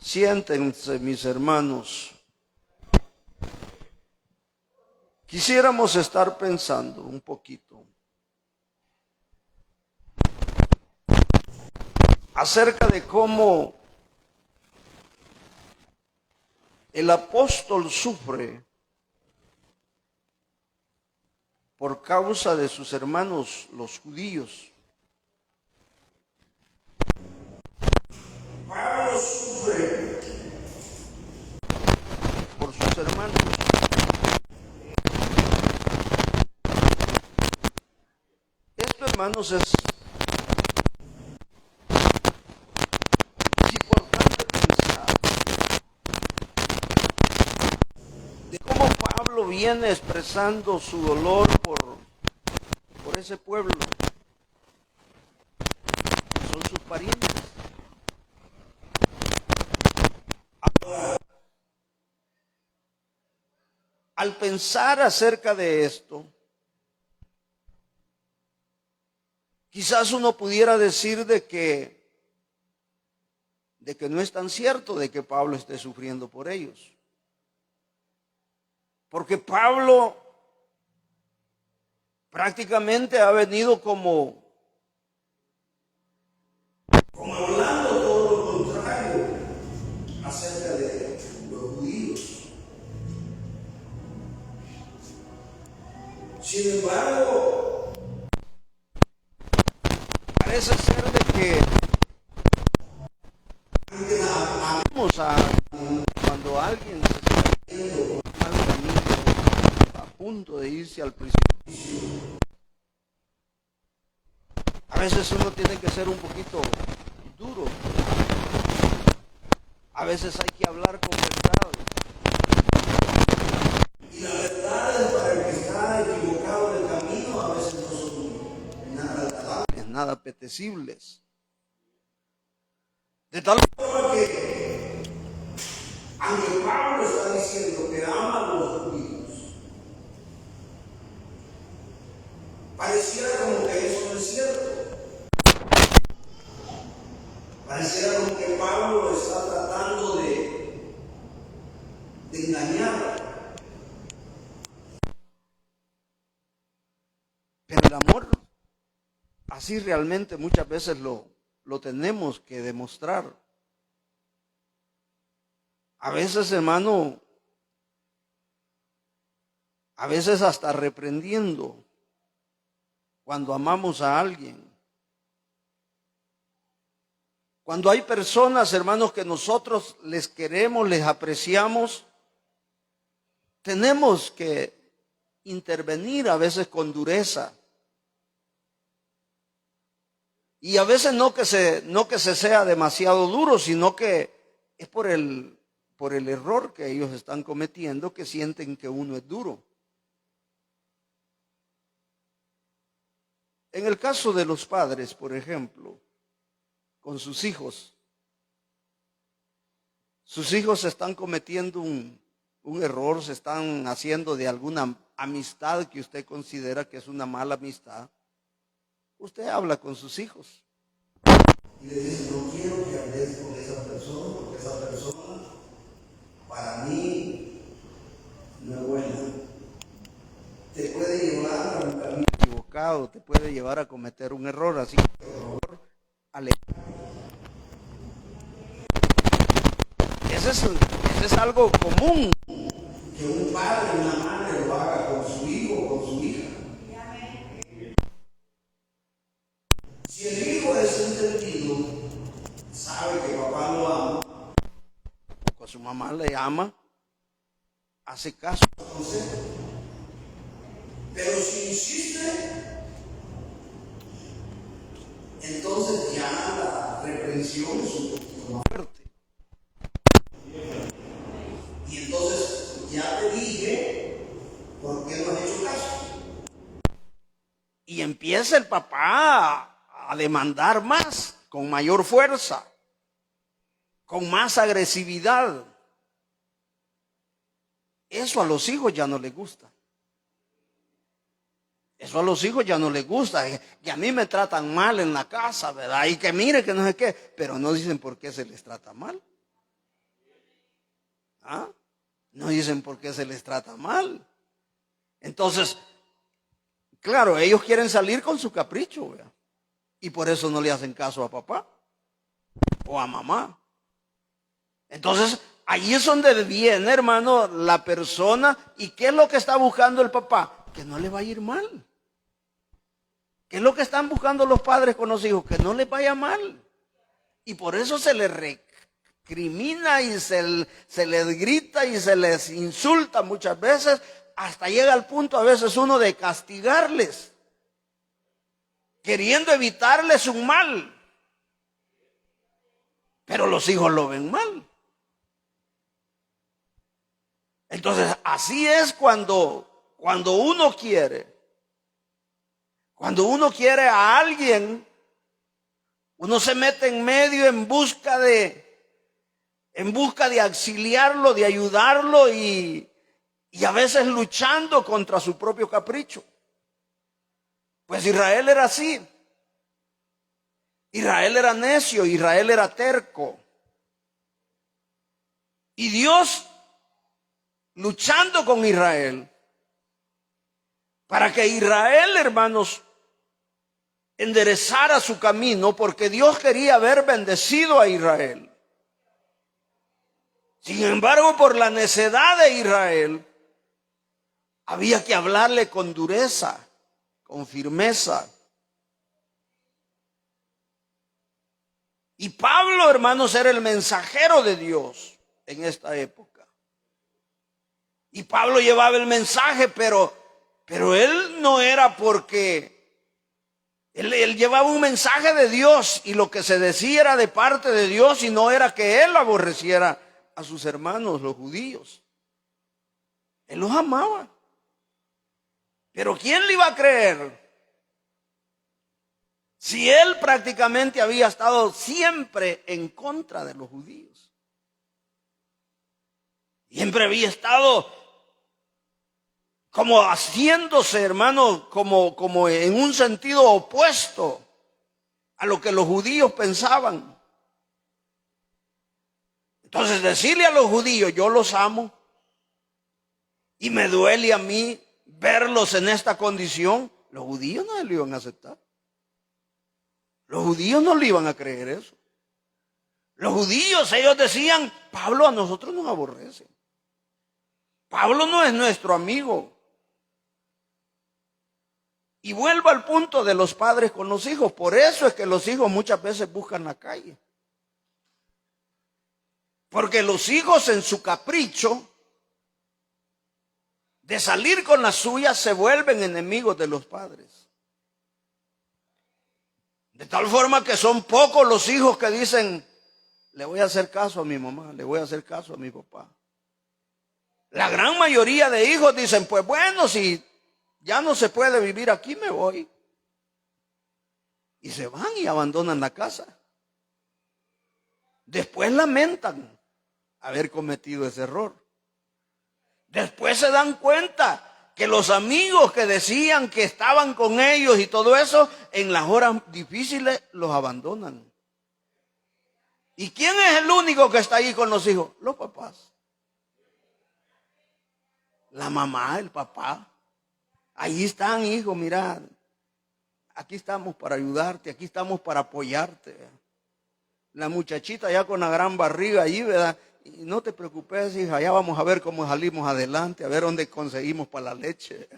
Siéntense, mis hermanos. Quisiéramos estar pensando un poquito acerca de cómo el apóstol sufre por causa de sus hermanos los judíos. Pablo sufre por sus hermanos. Esto, hermanos, es importante pensar de cómo Pablo viene expresando su dolor por ese pueblo. Son sus parientes. Al pensar acerca de esto, quizás uno pudiera decir de que no es tan cierto de que Pablo esté sufriendo por ellos. Porque Pablo prácticamente ha venido como hablando todo lo contrario acerca de los judíos. Sin embargo, parece ser de que cuando alguien se está yendo por mal camino, a punto de irse al precipicio, a veces uno tiene que ser un poquito duro. A veces hay que hablar con verdad. Y la verdad es para el que está equivocado del camino, a veces no son nada agradables, nada apetecibles. De tal forma que, aunque Pablo está diciendo que ama a los judíos, pareciera como que eso no es cierto. Pareciera como que Pablo está tratando de engañar. Pero el amor, así realmente muchas veces lo tenemos que demostrar. A veces, hermano, a veces hasta reprendiendo cuando amamos a alguien. Cuando hay personas, hermanos, que nosotros les queremos, les apreciamos, tenemos que intervenir a veces con dureza. Y a veces no que se sea demasiado duro, sino que es por el error que ellos están cometiendo, que sienten que uno es duro. En el caso de los padres, por ejemplo, con sus hijos están cometiendo un error, se están haciendo de alguna amistad que usted considera que es una mala amistad. Usted habla con sus hijos y le dice: no quiero que hables con esa persona, porque esa persona para mí no es buena. Te puede llevar a un camino equivocado, te puede llevar a cometer un error, así que por favor, Ese es algo común, que un padre o una madre lo haga con su hijo o con su hija. Si el hijo es entendido, sabe que papá lo ama, o que su mamá le ama, hace caso al consejo. Pero si insiste, entonces ya la reprensión es un poquito más fuerte. Y entonces ya te dije, ¿por qué no has hecho caso? Y empieza el papá a demandar más, con mayor fuerza, con más agresividad. Eso a los hijos ya no les gusta. Eso a los hijos ya no les gusta. Y a mí me tratan mal en la casa, ¿verdad? Y que mire que no sé qué, pero no dicen por qué se les trata mal. ¿Ah? No dicen por qué se les trata mal. Entonces, claro, ellos quieren salir con su capricho, ¿verdad? Y por eso no le hacen caso a papá o a mamá. Entonces, ahí es donde viene, hermano, la persona. ¿Y qué es lo que está buscando el papá? Que no le vaya a ir mal. ¿Qué es lo que están buscando los padres con los hijos? Que no les vaya mal. Y por eso se les recrimina y se les grita y se les insulta muchas veces. Hasta llega al punto a veces uno de castigarles, queriendo evitarles un mal. Pero los hijos lo ven mal. Entonces, así es cuando uno quiere. Cuando uno quiere a alguien, uno se mete en medio en busca de auxiliarlo, de ayudarlo y a veces luchando contra su propio capricho. Pues Israel era así. Israel era necio, Israel era terco. Y Dios luchando con Israel para que Israel, hermanos, enderezara su camino, porque Dios quería haber bendecido a Israel. Sin embargo, por la necedad de Israel, había que hablarle con dureza, con firmeza. Y Pablo, hermanos, era el mensajero de Dios en esta época. Y Pablo llevaba el mensaje, pero él no era porque él llevaba un mensaje de Dios y lo que se decía era de parte de Dios y no era que él aborreciera a sus hermanos, los judíos. Él los amaba. Pero ¿quién le iba a creer? Si él prácticamente había estado siempre en contra de los judíos. Siempre había estado como haciéndose, hermano, como en un sentido opuesto a lo que los judíos pensaban. Entonces decirle a los judíos, yo los amo y me duele a mí verlos en esta condición, los judíos no lo iban a aceptar. Los judíos no le iban a creer eso. Los judíos, ellos decían, Pablo a nosotros nos aborrece. Pablo no es nuestro amigo. Y vuelvo al punto de los padres con los hijos. Por eso es que los hijos muchas veces buscan la calle. Porque los hijos en su capricho de salir con la suya se vuelven enemigos de los padres. De tal forma que son pocos los hijos que dicen, le voy a hacer caso a mi mamá, le voy a hacer caso a mi papá. La gran mayoría de hijos dicen, pues bueno, si ya no se puede vivir aquí, me voy. Y se van y abandonan la casa. Después lamentan haber cometido ese error. Después se dan cuenta que los amigos que decían que estaban con ellos y todo eso, en las horas difíciles los abandonan. ¿Y quién es el único que está ahí con los hijos? Los papás. La mamá, el papá. Ahí están, hijo, mira, aquí estamos para ayudarte, aquí estamos para apoyarte. La muchachita ya con la gran barriga ahí, ¿verdad? Y no te preocupes, hija, ya vamos a ver cómo salimos adelante, a ver dónde conseguimos para la leche.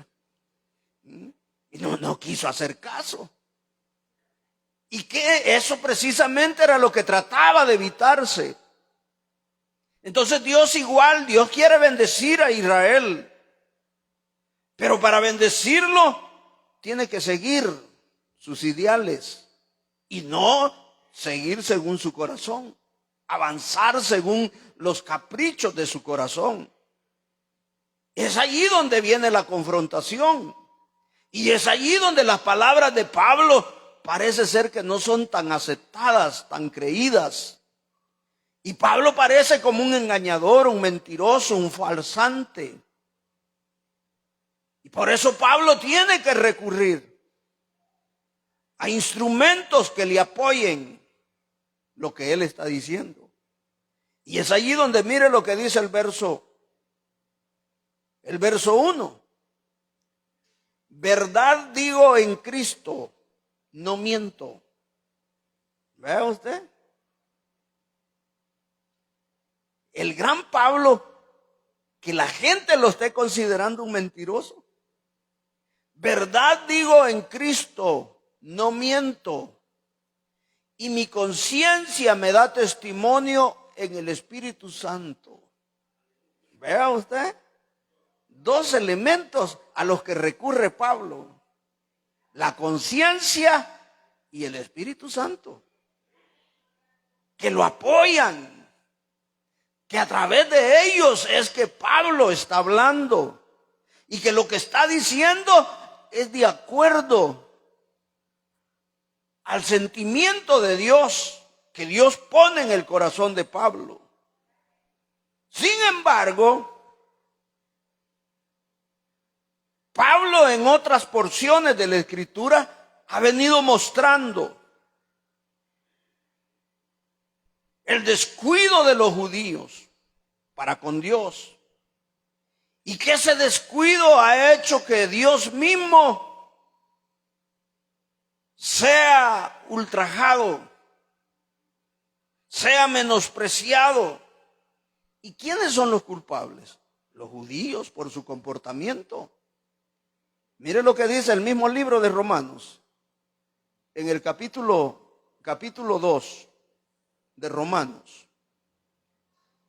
Y no quiso hacer caso. Y que eso precisamente era lo que trataba de evitarse. Entonces Dios quiere bendecir a Israel. Pero para bendecirlo, tiene que seguir sus ideales y no seguir según su corazón, avanzar según los caprichos de su corazón. Es allí donde viene la confrontación y es allí donde las palabras de Pablo parece ser que no son tan aceptadas, tan creídas. Y Pablo parece como un engañador, un mentiroso, un falsante. Y por eso Pablo tiene que recurrir a instrumentos que le apoyen lo que él está diciendo. Y es allí donde mire lo que dice el verso 1. Verdad digo en Cristo, no miento. ¿Vea usted? El gran Pablo, que la gente lo esté considerando un mentiroso. Verdad digo en Cristo, no miento. Y mi conciencia me da testimonio en el Espíritu Santo. ¿Vea usted? Dos elementos a los que recurre Pablo: la conciencia y el Espíritu Santo, que lo apoyan, que a través de ellos es que Pablo está hablando, y que lo que está diciendo es de acuerdo al sentimiento de Dios que Dios pone en el corazón de Pablo. Sin embargo, Pablo en otras porciones de la Escritura ha venido mostrando el descuido de los judíos para con Dios, y que ese descuido ha hecho que Dios mismo sea ultrajado, sea menospreciado. ¿Y quiénes son los culpables? Los judíos, por su comportamiento. Mire lo que dice el mismo libro de Romanos, en el capítulo 2 de Romanos.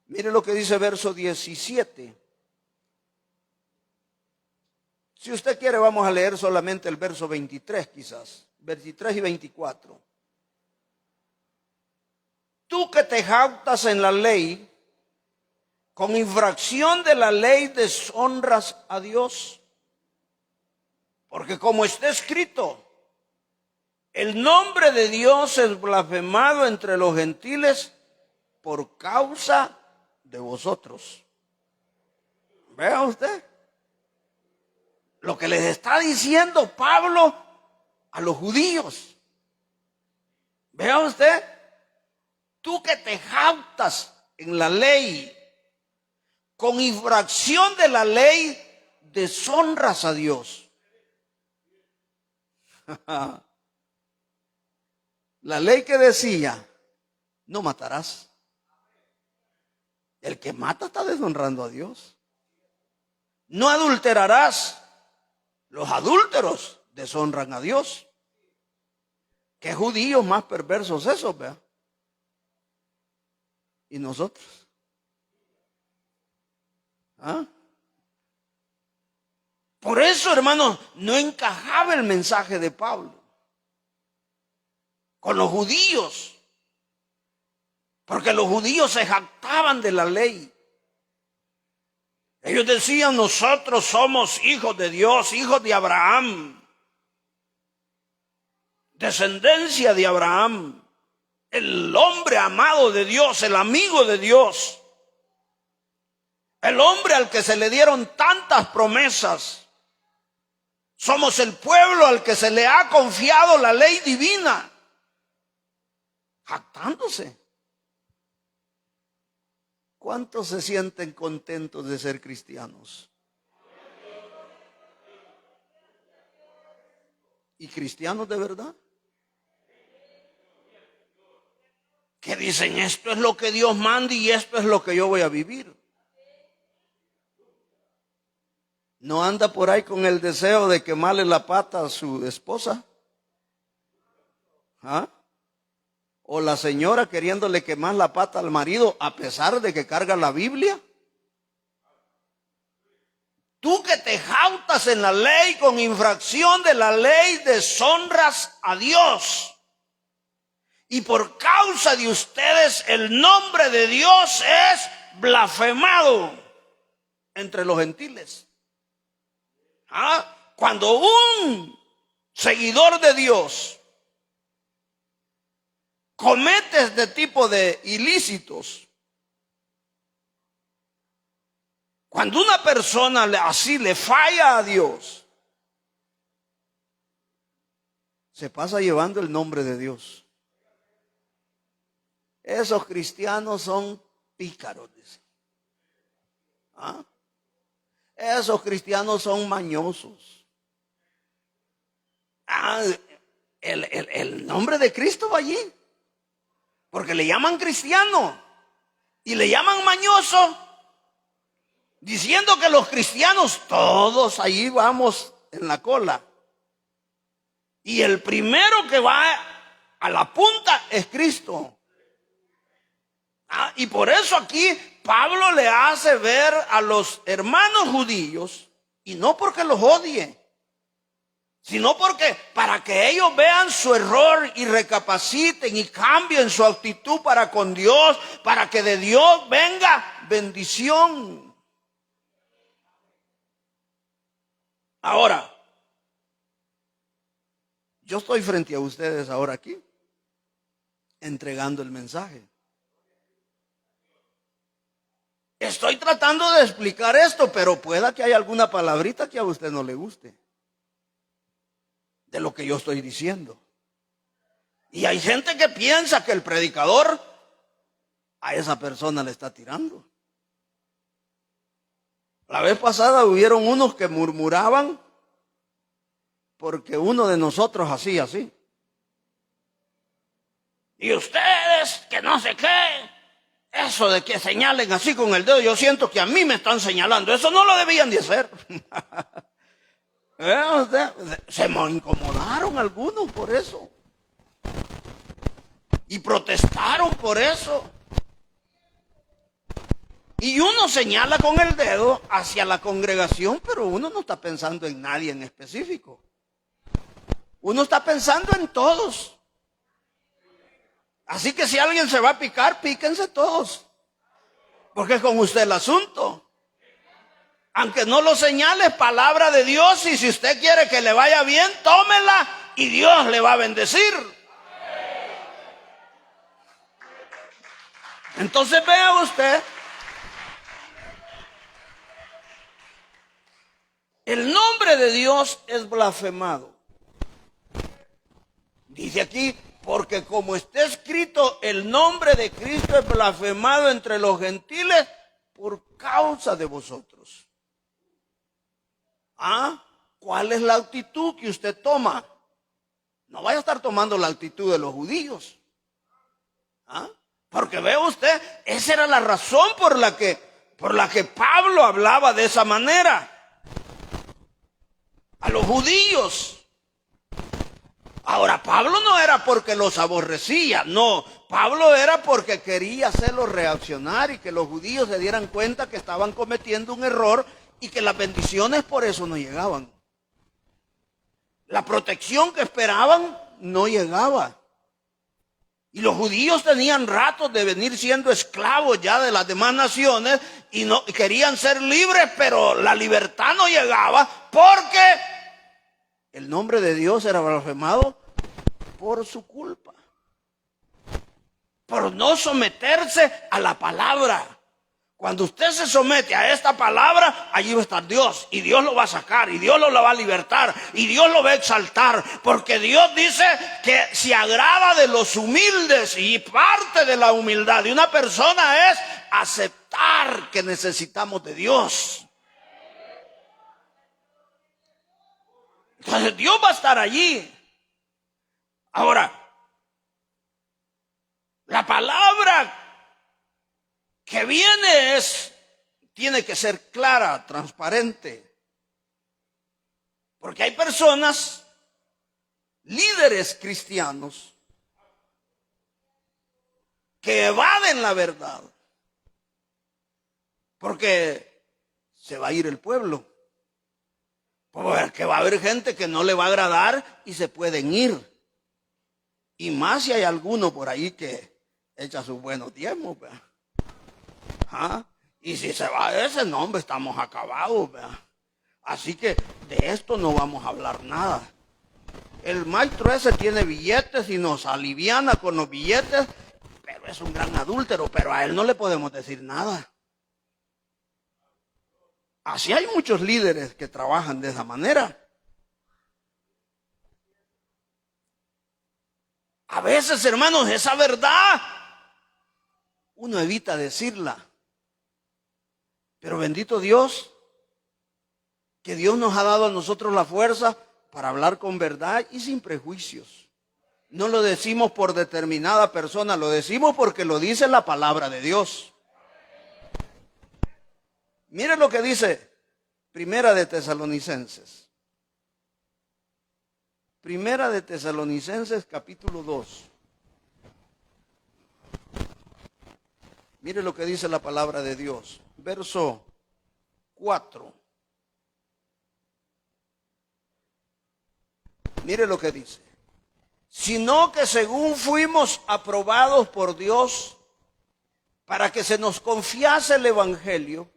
Mire lo que dice verso 17. Si usted quiere, vamos a leer solamente el verso 23 quizás. 23 y 24. Tú que te jactas en la ley, con infracción de la ley deshonras a Dios. Porque como está escrito, el nombre de Dios es blasfemado entre los gentiles por causa de vosotros. ¿Vea usted lo que les está diciendo Pablo a los judíos? Vea usted, tú que te jactas en la ley, con infracción de la ley deshonras a Dios. La ley que decía, no matarás. El que mata está deshonrando a Dios. No adulterarás. Los adúlteros deshonran a Dios. Qué judíos más perversos esos, ¿verdad? ¿Y nosotros? ¿Ah? Por eso, hermanos, no encajaba el mensaje de Pablo con los judíos, porque los judíos se jactaban de la ley. Ellos decían, nosotros somos hijos de Dios, hijos de Abraham, descendencia de Abraham, el hombre amado de Dios, el amigo de Dios, el hombre al que se le dieron tantas promesas. Somos el pueblo al que se le ha confiado la ley divina, jactándose. ¿Cuántos se sienten contentos de ser cristianos? ¿Y cristianos de verdad? Que dicen, esto es lo que Dios manda y esto es lo que yo voy a vivir. ¿No anda por ahí con el deseo de quemarle la pata a su esposa? ¿Ah? ¿O la señora queriéndole quemar la pata al marido a pesar de que carga la Biblia? Tú que te jactas en la ley, con infracción de la ley deshonras a Dios. Y por causa de ustedes el nombre de Dios es blasfemado entre los gentiles. Cuando un seguidor de Dios comete este tipo de ilícitos, cuando una persona así le falla a Dios, se pasa llevando el nombre de Dios. Esos cristianos son pícaros, dice. ¿Ah? Esos cristianos son mañosos. El nombre de Cristo va allí, porque le llaman cristiano y le llaman mañoso, diciendo que los cristianos todos allí vamos en la cola. Y el primero que va a la punta es Cristo. Y por eso aquí Pablo le hace ver a los hermanos judíos, y no porque los odie, sino porque para que ellos vean su error y recapaciten y cambien su actitud para con Dios, para que de Dios venga bendición. Ahora, yo estoy frente a ustedes ahora aquí, entregando el mensaje. Estoy tratando de explicar esto, pero pueda que haya alguna palabrita que a usted no le guste de lo que yo estoy diciendo. Y hay gente que piensa que el predicador a esa persona le está tirando. La vez pasada hubieron unos que murmuraban porque uno de nosotros hacía así. Y ustedes que no sé qué, eso de que señalen así con el dedo, yo siento que a mí me están señalando. Eso no lo debían de hacer. Se me incomodaron algunos por eso. Y protestaron por eso. Y uno señala con el dedo hacia la congregación, pero uno no está pensando en nadie en específico. Uno está pensando en todos. Así que si alguien se va a picar, píquense todos. Porque es con usted el asunto. Aunque no lo señale, palabra de Dios, y si usted quiere que le vaya bien, tómela y Dios le va a bendecir. Entonces vea usted, el nombre de Dios es blasfemado. Dice aquí, porque como está escrito, el nombre de Cristo es blasfemado entre los gentiles por causa de vosotros. ¿Cuál es la actitud que usted toma? No vaya a estar tomando la actitud de los judíos. Porque ve usted, esa era la razón por la que Pablo hablaba de esa manera a los judíos. Ahora, Pablo no era porque los aborrecía, no, Pablo era porque quería hacerlos reaccionar y que los judíos se dieran cuenta que estaban cometiendo un error y que las bendiciones por eso no llegaban. La protección que esperaban no llegaba. Y los judíos tenían ratos de venir siendo esclavos ya de las demás naciones y no querían ser libres, pero la libertad no llegaba porque el nombre de Dios era blasfemado por su culpa, por no someterse a la palabra. Cuando usted se somete a esta palabra, allí va a estar Dios, y Dios lo va a sacar, y Dios lo va a libertar, y Dios lo va a exaltar, porque Dios dice que se agrada de los humildes, y parte de la humildad de una persona es aceptar que necesitamos de Dios. Entonces Dios va a estar allí. Ahora, la palabra que viene tiene que ser clara, transparente. Porque hay personas, líderes cristianos, que evaden la verdad. Porque se va a ir el pueblo. Porque va a haber gente que no le va a agradar y se pueden ir. Y más si hay alguno por ahí que echa sus buenos diezmos, ¿verdad? Y si se va ese nombre, estamos acabados, ¿verdad? Así que de esto no vamos a hablar nada. El maestro ese tiene billetes y nos aliviana con los billetes, pero es un gran adúltero, pero a él no le podemos decir nada. Así hay muchos líderes que trabajan de esa manera. A veces, hermanos, esa verdad uno evita decirla. Pero bendito Dios, que Dios nos ha dado a nosotros la fuerza para hablar con verdad y sin prejuicios. No lo decimos por determinada persona, lo decimos porque lo dice la palabra de Dios. Miren lo que dice Primera de Tesalonicenses. Primera de Tesalonicenses capítulo 2. Mire lo que dice la palabra de Dios. Verso 4. Mire lo que dice. Sino que según fuimos aprobados por Dios para que se nos confiase el Evangelio,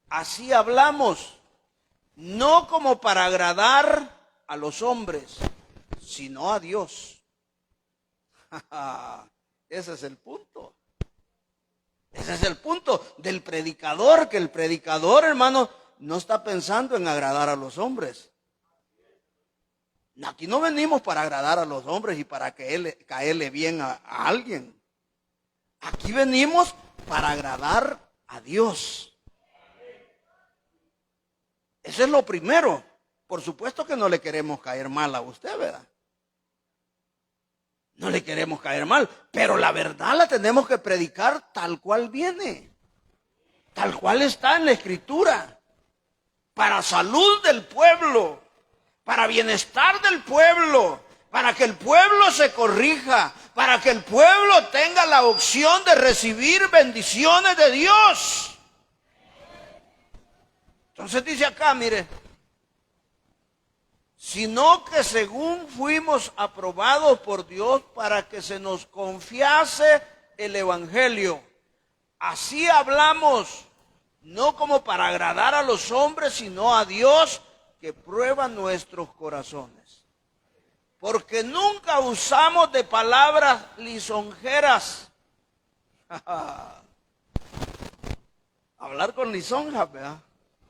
así hablamos, no como para agradar a los hombres, sino a Dios. Ese es el punto. Ese es el punto del predicador, que el predicador, hermano, no está pensando en agradar a los hombres. Aquí no venimos para agradar a los hombres y para caerle bien a alguien. Aquí venimos para agradar a Dios. Eso es lo primero. Por supuesto que no le queremos caer mal a usted, ¿verdad? No le queremos caer mal, pero la verdad la tenemos que predicar tal cual viene, tal cual está en la Escritura, para salud del pueblo, para bienestar del pueblo, para que el pueblo se corrija, para que el pueblo tenga la opción de recibir bendiciones de Dios. Entonces dice acá, mire, sino que según fuimos aprobados por Dios para que se nos confiase el Evangelio. Así hablamos, no como para agradar a los hombres, sino a Dios que prueba nuestros corazones. Porque nunca usamos de palabras lisonjeras. Hablar con lisonjas, ¿verdad?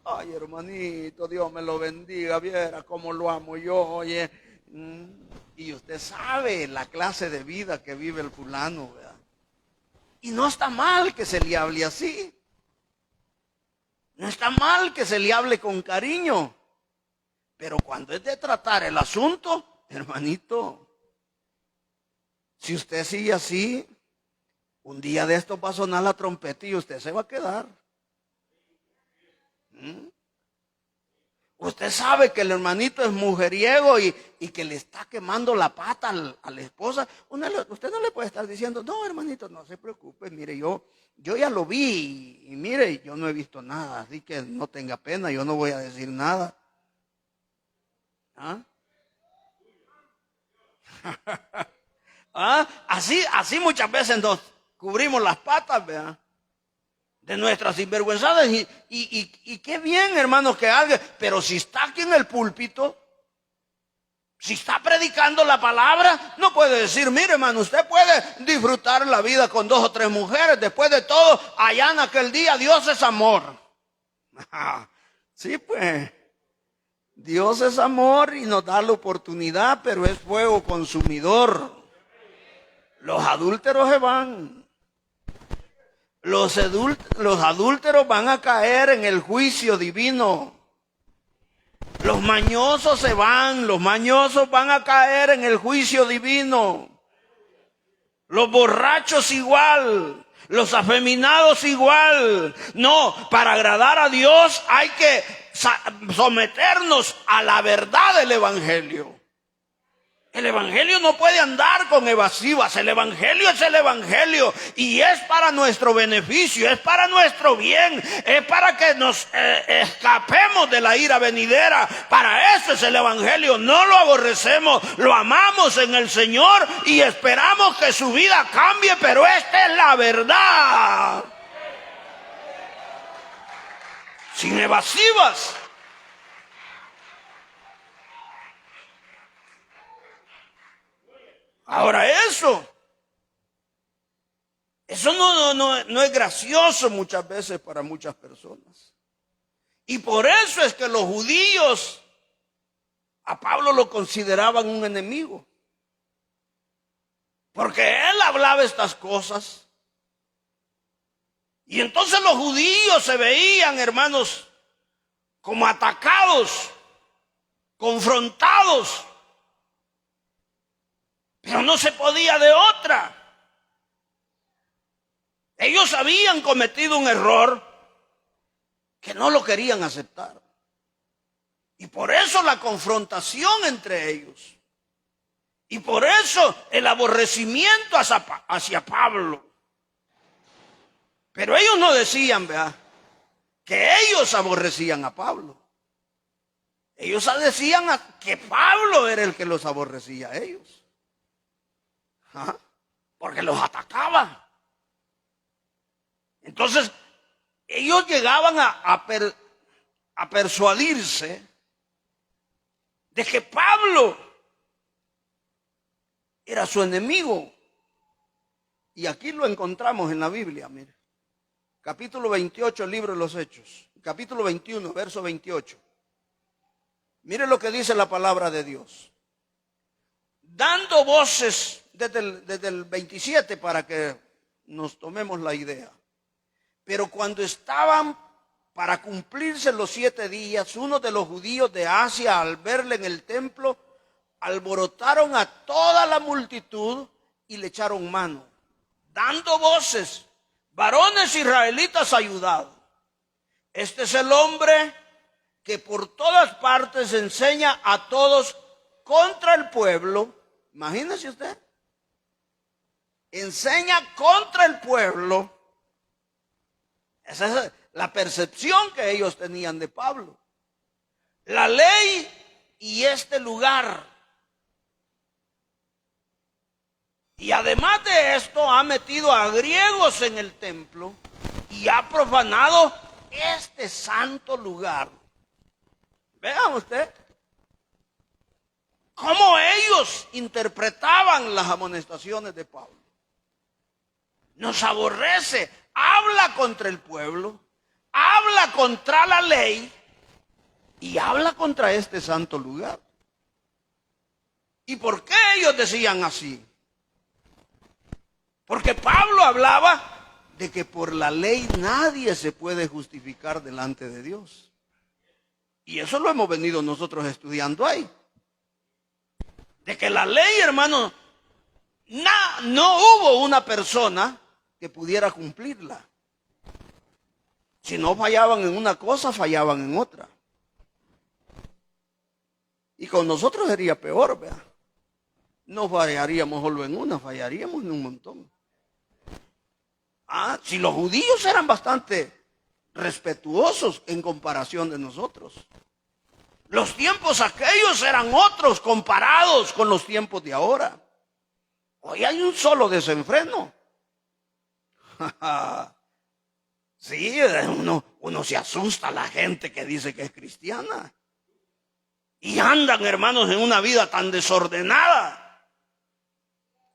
Ay, hermanito, Dios me lo bendiga, viera cómo lo amo yo, oye. Y usted sabe la clase de vida que vive el fulano, ¿verdad? Y no está mal que se le hable así. No está mal que se le hable con cariño. Pero cuando es de tratar el asunto, hermanito, si usted sigue así, un día de esto va a sonar la trompeta y usted se va a quedar. Usted sabe que el hermanito es mujeriego y que le está quemando la pata a la esposa. Usted no le puede estar diciendo, no, hermanito, no se preocupe, mire, yo ya lo vi y mire, yo no he visto nada, así que no tenga pena, yo no voy a decir nada. ¿Ah? ¿Ah? Así muchas veces nos cubrimos las patas, ¿verdad? De nuestras sinvergüenzadas y qué bien, hermanos, que alguien, pero si está aquí en el púlpito, si está predicando la palabra, no puede decir, mire, hermano, usted puede disfrutar la vida con 2 o 3 mujeres, después de todo, allá en aquel día Dios es amor. Sí, pues, Dios es amor y nos da la oportunidad, pero es fuego consumidor. Los adúlteros se van. Los adúlteros van a caer en el juicio divino. Los mañosos se van, los mañosos van a caer en el juicio divino. Los borrachos igual, los afeminados igual. No, para agradar a Dios hay que someternos a la verdad del Evangelio. El Evangelio no puede andar con evasivas. El Evangelio es el Evangelio y es para nuestro beneficio, es para nuestro bien, es para que nos escapemos de la ira venidera. Para eso es el Evangelio. No lo aborrecemos, lo amamos en el Señor y esperamos que su vida cambie, pero esta es la verdad. Sin evasivas. Ahora eso no es gracioso muchas veces para muchas personas. Y por eso es que los judíos a Pablo lo consideraban un enemigo. Porque él hablaba estas cosas. Y entonces los judíos se veían, hermanos, como atacados, confrontados, pero no se podía de otra. Ellos habían cometido un error que no lo querían aceptar. Y por eso la confrontación entre ellos. Y por eso el aborrecimiento hacia Pablo. Pero ellos no decían, ¿verdad?, que ellos aborrecían a Pablo. Ellos decían que Pablo era el que los aborrecía a ellos. ¿Ah? Porque los atacaba. Entonces, ellos llegaban a persuadirse de que Pablo era su enemigo. Y aquí lo encontramos en la Biblia, mire. Capítulo 28, libro de los Hechos. Capítulo 21, verso 28. Mire lo que dice la palabra de Dios. Dando voces desde el 27 para que nos tomemos la idea. Pero cuando estaban para cumplirse los 7 días, unos de los judíos de Asia, al verle en el templo, alborotaron a toda la multitud y le echaron mano, dando voces: varones israelitas, ayudad. Este es el hombre que por todas partes enseña a todos contra el pueblo. Imagínese usted. Enseña contra el pueblo. Esa es la percepción que ellos tenían de Pablo. La ley y este lugar. Y además de esto ha metido a griegos en el templo y ha profanado este santo lugar. Vean usted cómo ellos interpretaban las amonestaciones de Pablo. Nos aborrece, habla contra el pueblo, habla contra la ley y habla contra este santo lugar. ¿Y por qué ellos decían así? Porque Pablo hablaba de que por la ley nadie se puede justificar delante de Dios. Y eso lo hemos venido nosotros estudiando ahí. De que la ley, hermano, no hubo una persona que pudiera cumplirla. Si no fallaban en una cosa, fallaban en otra. Y con nosotros sería peor, ¿verdad? No fallaríamos solo en una, fallaríamos en un montón. Si los judíos eran bastante respetuosos en comparación de nosotros. Los tiempos aquellos eran otros comparados con los tiempos de ahora. Hoy hay un solo desenfreno. Sí, uno se asusta a la gente que dice que es cristiana. Y andan, hermanos, en una vida tan desordenada.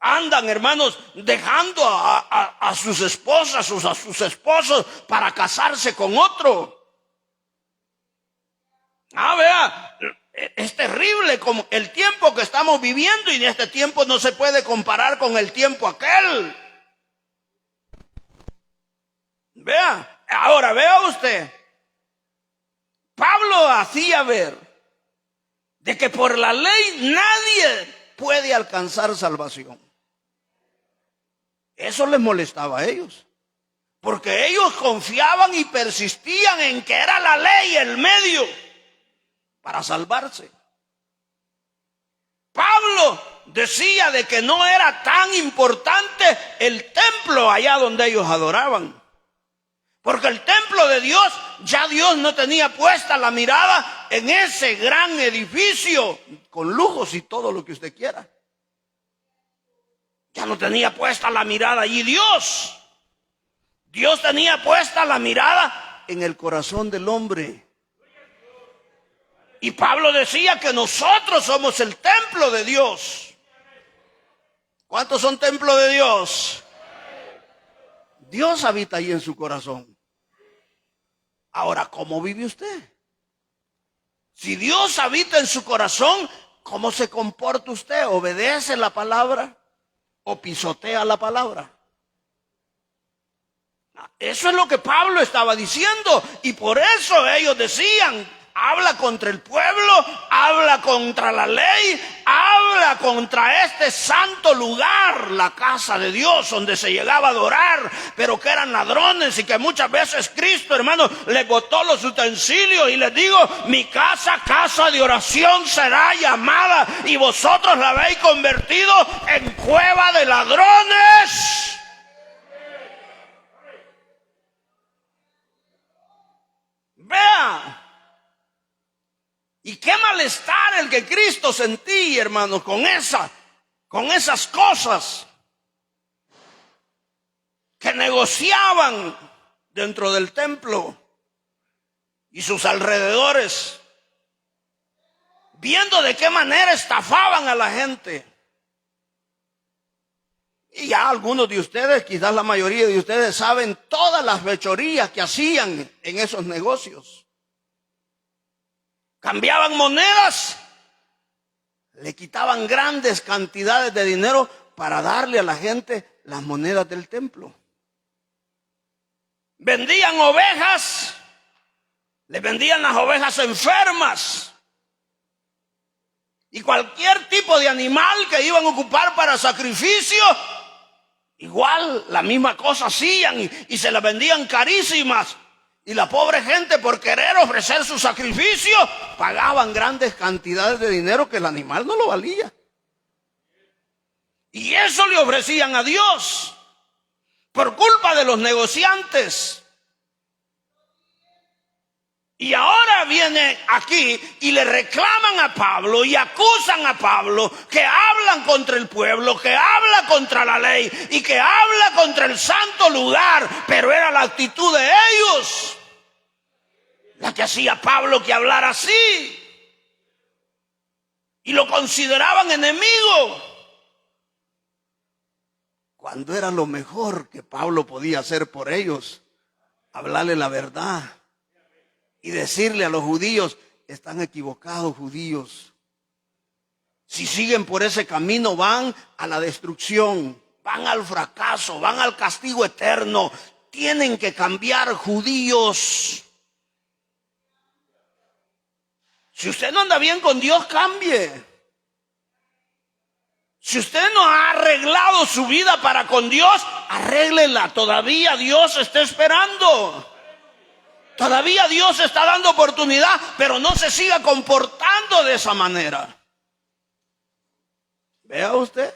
Andan, hermanos, dejando a sus esposas o a sus esposos para casarse con otro. Vea, es terrible como el tiempo que estamos viviendo, y en este tiempo no se puede comparar con el tiempo aquel. Vea, ahora vea usted. Pablo hacía ver de que por la ley nadie puede alcanzar salvación. Eso les molestaba a ellos, porque ellos confiaban y persistían en que era la ley el medio para salvarse. Pablo decía de que no era tan importante el templo allá donde ellos adoraban, porque el templo de Dios, ya Dios no tenía puesta la mirada en ese gran edificio con lujos y todo lo que usted quiera. Ya no tenía puesta la mirada allí Dios. Dios tenía puesta la mirada en el corazón del hombre. Y Pablo decía que nosotros somos el templo de Dios. ¿Cuántos son templo de Dios? Dios habita ahí en su corazón. Ahora, ¿cómo vive usted? Si Dios habita en su corazón, ¿cómo se comporta usted? ¿Obedece la palabra o pisotea la palabra? Eso es lo que Pablo estaba diciendo. Y por eso ellos decían: habla contra el pueblo, habla contra la ley, habla contra este santo lugar, la casa de Dios, donde se llegaba a adorar, pero que eran ladrones y que muchas veces Cristo, hermano, les botó los utensilios y les digo: mi casa, casa de oración será llamada, y vosotros la habéis convertido en cueva de ladrones. Vea. Y qué malestar el que Cristo sentía, hermanos, con esas cosas que negociaban dentro del templo y sus alrededores, viendo de qué manera estafaban a la gente. Y ya algunos de ustedes, quizás la mayoría de ustedes, saben todas las fechorías que hacían en esos negocios. Cambiaban monedas, le quitaban grandes cantidades de dinero para darle a la gente las monedas del templo. Vendían ovejas, le vendían las ovejas enfermas y cualquier tipo de animal que iban a ocupar para sacrificio, igual la misma cosa hacían y se las vendían carísimas. Y la pobre gente, por querer ofrecer su sacrificio, pagaban grandes cantidades de dinero que el animal no lo valía. Y eso le ofrecían a Dios por culpa de los negociantes. Y ahora viene aquí y le reclaman a Pablo y acusan a Pablo, que hablan contra el pueblo, que habla contra la ley y que habla contra el santo lugar. Pero era la actitud de ellos la que hacía Pablo que hablara así, y lo consideraban enemigo, cuando era lo mejor que Pablo podía hacer por ellos: hablarle la verdad y decirle a los judíos: están equivocados, judíos. Si siguen por ese camino van a la destrucción, van al fracaso, van al castigo eterno. Tienen que cambiar, judíos. Si usted no anda bien con Dios, cambie. Si usted no ha arreglado su vida para con Dios, arréglela. Todavía Dios está esperando. Todavía Dios está dando oportunidad, pero no se siga comportando de esa manera. Vea usted,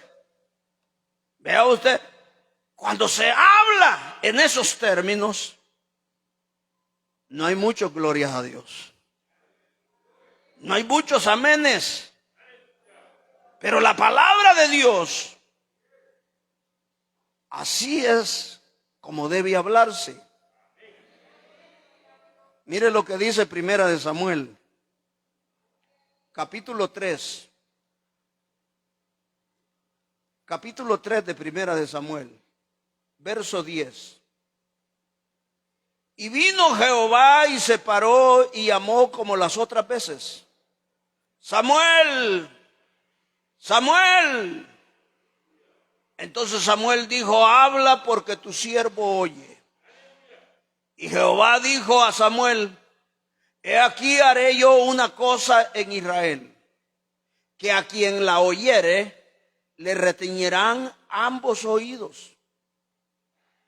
cuando se habla en esos términos, no hay mucho glorias a Dios. No hay muchos amenes, pero la palabra de Dios, así es como debe hablarse. Mire lo que dice Primera de Samuel, capítulo 3. Capítulo 3 de Primera de Samuel, verso 10. Y vino Jehová y se paró y llamó como las otras veces: Samuel, Samuel. Entonces Samuel dijo: habla, porque tu siervo oye. Y Jehová dijo a Samuel: he aquí haré yo una cosa en Israel, que a quien la oyere le retiñirán ambos oídos.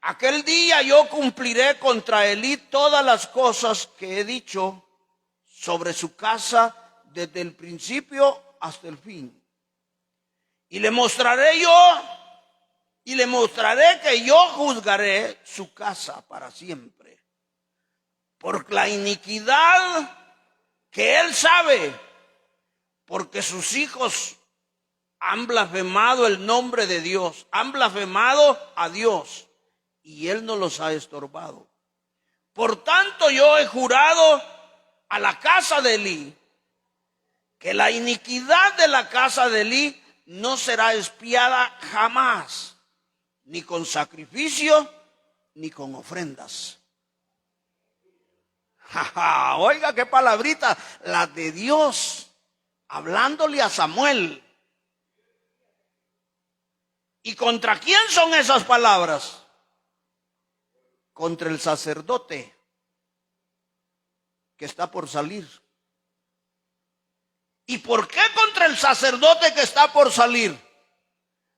Aquel día yo cumpliré contra Elí todas las cosas que he dicho sobre su casa desde el principio hasta el fin. Y le mostraré que yo juzgaré su casa para siempre, por la iniquidad que él sabe, porque sus hijos han blasfemado el nombre de Dios, han blasfemado a Dios, y él no los ha estorbado. Por tanto, yo he jurado a la casa de Elí que la iniquidad de la casa de Elí no será expiada jamás, ni con sacrificio, ni con ofrendas. Oiga qué palabrita, la de Dios, hablándole a Samuel. ¿Y contra quién son esas palabras? contra el sacerdote que está por salir. ¿Y por qué contra el sacerdote que está por salir?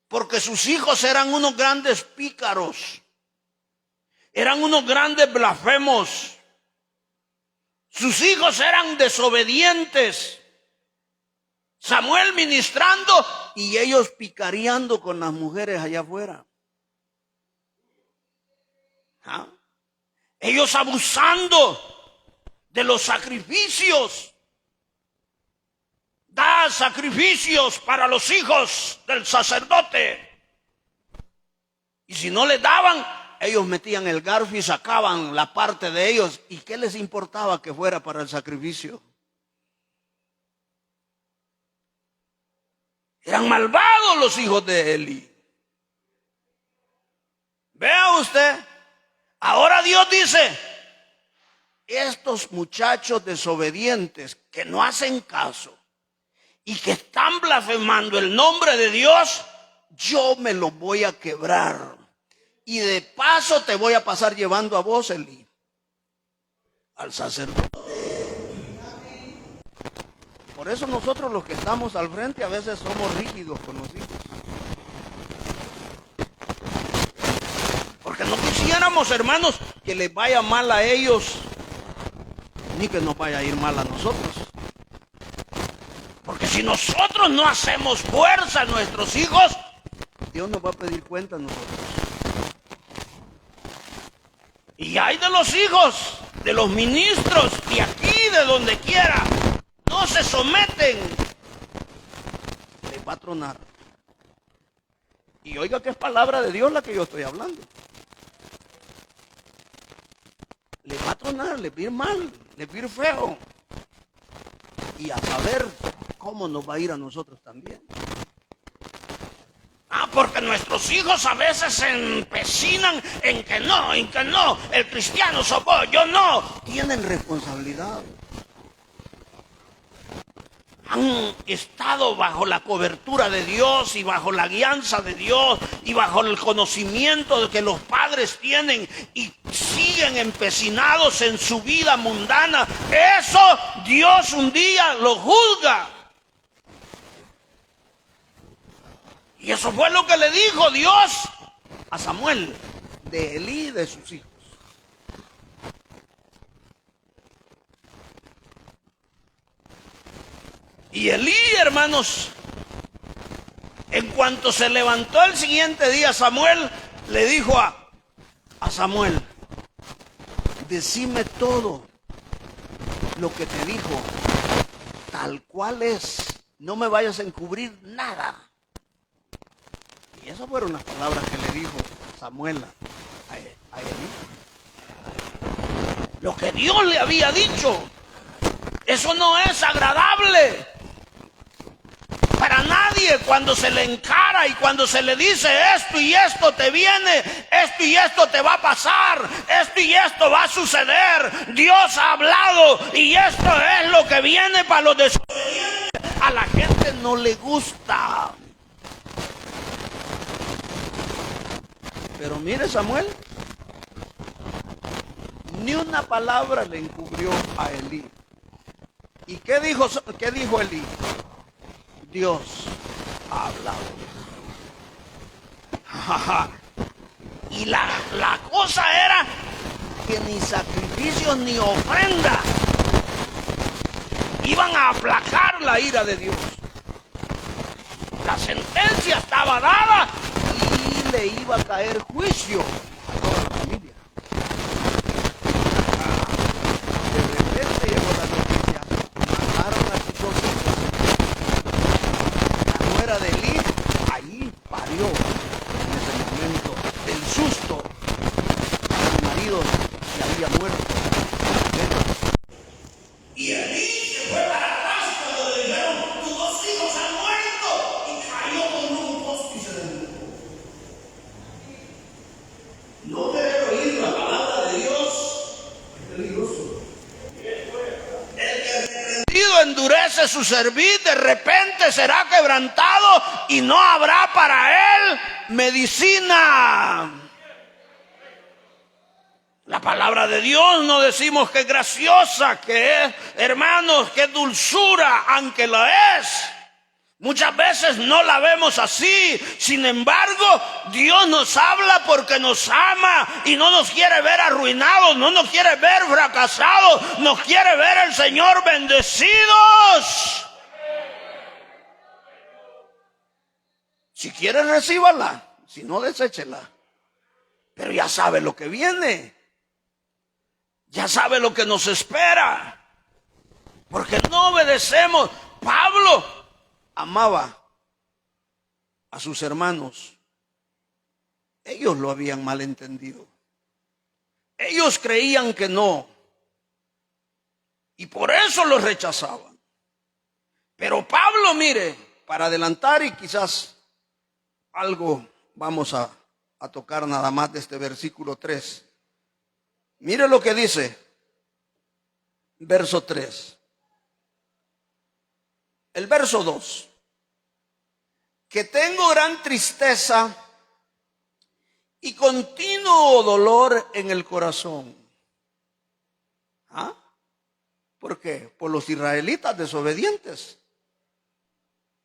Porque sus hijos eran unos grandes pícaros, eran unos grandes blasfemos. Sus hijos eran desobedientes. Samuel ministrando y ellos picareando con las mujeres allá afuera. ¿Ah? Ellos abusando de los sacrificios. Da sacrificios para los hijos del sacerdote. Y si no les daban, ellos metían el garfio y sacaban la parte de ellos. ¿Y qué les importaba que fuera para el sacrificio? Eran malvados los hijos de Eli. Vea usted, ahora Dios dice, estos muchachos desobedientes que no hacen caso y que están blasfemando el nombre de Dios, yo me los voy a quebrar. Y de paso te voy a pasar llevando a vos, Eli, al sacerdote. Por eso nosotros los que estamos al frente a veces somos rígidos con los hijos. Porque no quisiéramos, hermanos, que les vaya mal a ellos, ni que nos vaya a ir mal a nosotros. Porque si nosotros no hacemos fuerza a nuestros hijos, Dios nos va a pedir cuenta a nosotros. Y hay de los hijos, de los ministros, de aquí, de donde quiera, no se someten, les va a tronar. Y oiga que es palabra de Dios la que yo estoy hablando. Les va a tronar, les va a ir mal, les va a ir feo. Y a saber cómo nos va a ir a nosotros también. Porque nuestros hijos a veces se empecinan en que no, el cristiano soy yo no. Tienen responsabilidad. Han estado bajo la cobertura de Dios y bajo la guianza de Dios y bajo el conocimiento de que los padres tienen y siguen empecinados en su vida mundana. Eso Dios un día lo juzga. Y eso fue lo que le dijo Dios a Samuel, de Elí y de sus hijos. Y Elí, hermanos, en cuanto se levantó el siguiente día, Samuel le dijo a Samuel, decime todo lo que te dijo, tal cual es, no me vayas a encubrir nada. Y esas fueron las palabras que le dijo Samuel a Elí. Lo que Dios le había dicho, eso no es agradable para nadie cuando se le encara y cuando se le dice esto y esto te viene, esto y esto te va a pasar, esto y esto va a suceder. Dios ha hablado y esto es lo que viene para los desobedientes. A la gente no le gusta. Pero mire, Samuel, ni una palabra le encubrió a Elí. ¿Y qué dijo Elí? Dios ha hablado. Y la cosa era que ni sacrificios ni ofrenda iban a aplacar la ira de Dios. La sentencia estaba dada y le iba a caer juicio a toda la familia. De repente llegó la noticia, mataron a sus dos hijos. La nuera de Elí ahí parió en ese momento del susto. Su marido se había muerto. Y Elí se fue para atrás cuando le dijeron, tus dos hijos han muerto, y cayó con un poste y se desmayó. No querer oír la palabra de Dios es peligroso. El que reprendido endurece su cerviz, de repente será quebrantado y no habrá para él medicina. La palabra de Dios no decimos que es graciosa, que es, hermanos, que es dulzura, aunque la es. Muchas veces no la vemos así. Sin embargo, Dios nos habla porque nos ama y no nos quiere ver arruinados, no nos quiere ver fracasados, nos quiere ver el Señor bendecidos. Si quiere, recíbala, si no, deséchela. Pero ya sabe lo que viene. Ya sabe lo que nos espera. Porque no obedecemos. Pablo amaba a sus hermanos. Ellos lo habían malentendido. Ellos creían que no. Y por eso los rechazaban. Pero Pablo, mire, para adelantar y quizás algo vamos a tocar nada más de este versículo 3. Mire lo que dice, verso 3. El verso 2. Que tengo gran tristeza y continuo dolor en el corazón. ¿Ah? ¿Por qué? Por los israelitas desobedientes.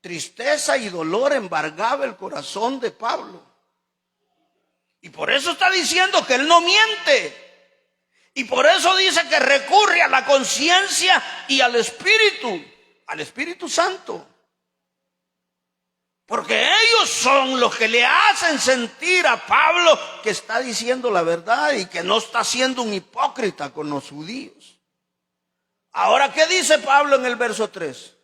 Tristeza y dolor embargaba el corazón de Pablo. Y por eso está diciendo que él no miente. Y por eso dice que recurre a la conciencia y al Espíritu Santo. Porque ellos son los que le hacen sentir a Pablo que está diciendo la verdad y que no está siendo un hipócrita con los judíos. Ahora, ¿qué dice Pablo en el verso 3?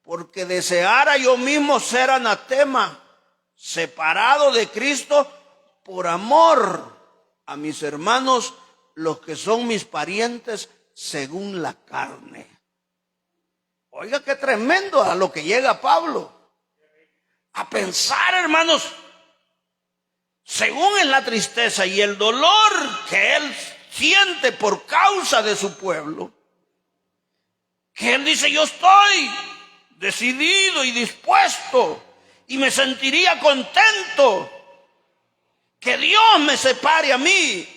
Porque deseara yo mismo ser anatema, separado de Cristo, por amor a mis hermanos, los que son mis parientes según la carne. Oiga, qué tremendo a lo que llega Pablo. A pensar, hermanos, según en la tristeza y el dolor que él siente por causa de su pueblo, que él dice, yo estoy decidido y dispuesto y me sentiría contento que Dios me separe a mí,